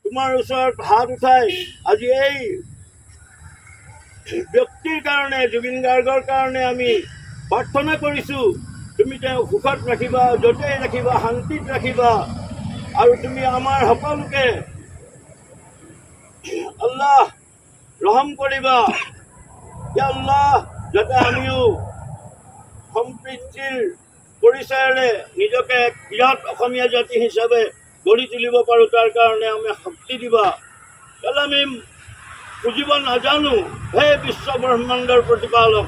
তোমাৰ ওচৰত হাত উঠাই আজি এই ব্যক্তিৰ কাৰণে, জুবিন গাৰ্গৰ কাৰণে আমি প্ৰাৰ্থনা কৰিছোঁ, তুমি তেওঁক সুখত ৰাখিবা, য'তেই ৰাখিবা, শান্তিত ৰাখিবা, আৰু তুমি আমাৰ সকলোকে আল্লাহ ৰহম কৰিবা। ইয়া আল্লাহ, যাতে আমিও সম্প্ৰীতিৰ পৰিচয়েৰে নিজকে বৃহৎ অসমীয়া জাতি হিচাপে গঢ়ি তুলিব পাৰোঁ, তাৰ কাৰণে আমি শক্তি দিবা। কাৰণ আমি খুজিব নাজানো, হে বিশ্ব ব্ৰহ্মাণ্ডৰ প্ৰতিপালক,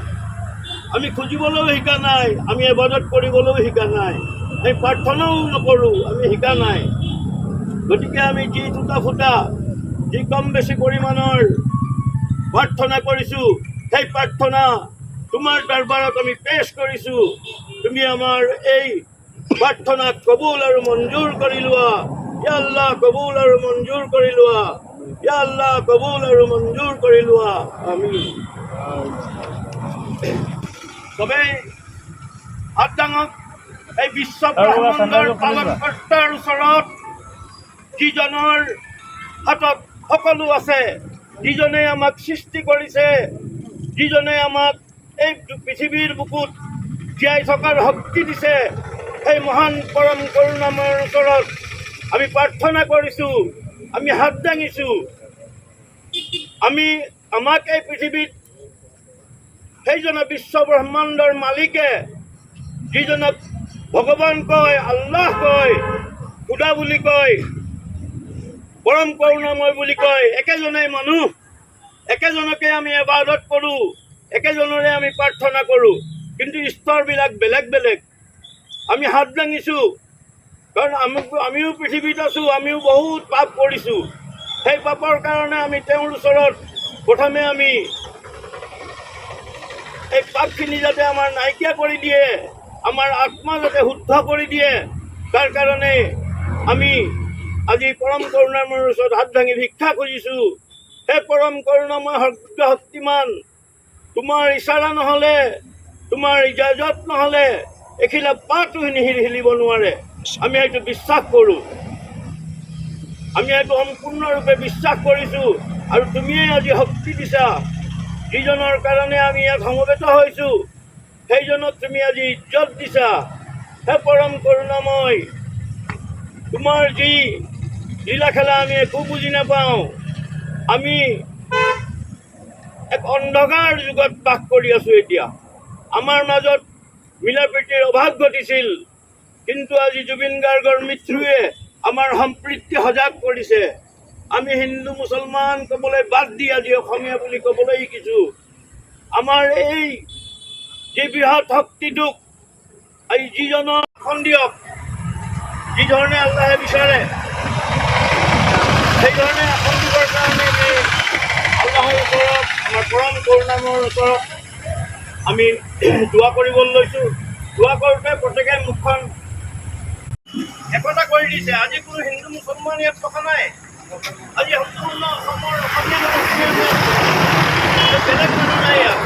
আমি খুজিবলৈও শিকা নাই, আমি ইবাদত কৰিবলৈও শিকা নাই, আমি প্ৰাৰ্থনাও নকৰোঁ, আমি শিকা নাই। গতিকে আমি যি টুটা ফুটা, যি কম বেছি পৰিমাণৰ প্ৰাৰ্থনা কৰিছোঁ, সেই প্ৰাৰ্থনা তোমাৰ দৰবাৰত আমি পেশ কৰিছোঁ। তুমি আমাৰ এই প্ৰাৰ্থনা কবুল আৰু মঞ্জুৰ কৰি লোৱা। ইয়া আল্লাহ, কবুল আৰু মঞ্জুৰ কৰি লোৱা। ইয়া আল্লাহ, কবুল আৰু মঞ্জুৰ কৰি লোৱা। আমিন। চবেই হাত দাঙক এই বিশ্ব ব্ৰহ্মাণ্ডৰ পালনকৰ্তাৰ ওচৰত, যিজনৰ হাতত সকলো আছে, যিজনে আমাক সৃষ্টি কৰিছে, যিজনে আমাক এই পৃথিৱীৰ বুকুত জীয়াই থকাৰ শক্তি দিছে, সেই মহান পৰম কৰুণাময়ৰ ওচৰত আমি প্ৰাৰ্থনা কৰিছোঁ, আমি হাত দাঙিছোঁ। আমাক এই পৃথিৱীত সেইজনে বিশ্ব ব্ৰহ্মাণ্ডৰ মালিকে, যিজনক ভগৱান কয়, আল্লাহ কয়, খুদা বুলি কয়, পৰম কৰুণাময় বুলি কয়, একেজনেই মানুহ, একেজনকে আমি ইবাদত কৰোঁ, একেজনৰে আমি প্ৰাৰ্থনা কৰোঁ, কিন্তু স্তৰবিলাক বেলেগ বেলেগ। আমি হাত দাঙিছোঁ, কাৰণ আমিও পৃথিৱীত আছোঁ, আমিও বহুত পাপ কৰিছোঁ। সেই পাপৰ কাৰণে আমি তেওঁৰ ওচৰত প্ৰথমে আমি এই পাপখিনি যাতে আমাৰ নাইকিয়া কৰি দিয়ে, আমাৰ আত্মা যাতে শুদ্ধ কৰি দিয়ে, তাৰ কাৰণে আমি আজি পৰম কৰুণাময়ৰ ওচৰত হাত দাঙি ভিক্ষা খুজিছোঁ। হে পৰম কৰুণাময় শক্তিমান, তোমাৰ ইচাৰা নহ'লে, তোমাৰ ইজাজত নহ'লে এখিলা পাতো হিলিব নোৱাৰে। আমি এইটো বিশ্বাস কৰোঁ, আমি এইটো সম্পূৰ্ণৰূপে বিশ্বাস কৰিছোঁ। আৰু তুমিয়ে আজি শক্তি দিছা, যিজনৰ কাৰণে আমি ইয়াত সমবেত হৈছোঁ, সেইজনক তুমি আজি ইজ্জত দিছা। হে পৰম কৰুণাময়, তোমাৰ যি লীলা খেলা আমি একো বুজি নাপাওঁ। আমি এক অন্ধকাৰ যুগত বাস কৰি আছোঁ। এতিয়া আমাৰ মাজত মিলা প্ৰীতিৰ অভাৱ ঘটিছিল, কিন্তু আজি জুবিন গাৰ্গৰ মৃত্যুৱে আমাৰ সম্প্ৰীতি সজাগ কৰিছে। আমি হিন্দু মুছলমান ক'বলৈ বাদ দি আজি অসমীয়া বুলি ক'বলৈ শিকিছোঁ। আমাৰ এই যি বৃহৎ শক্তিটোক এই যিজনৰ আসন দিয়ক, যিধৰণে আল্লাহে বিচাৰে সেইধৰণে আসন দিবৰ কাৰণে আমি আল্লাহৰ ওচৰত, আমাৰ পৰম কৰুণাময়ৰ ওচৰত আমি দোৱা কৰিবলৈ লৈছোঁ। দোৱা কৰোঁতে প্ৰত্যেকে মুখখন একতা কৰি দিছে। আজি কোনো হিন্দু মুছলমান ইয়াত থকা নাই, আজি সম্পূৰ্ণ অসমৰ অসমীয়া বেলেগ মানুহ নাই ইয়াত।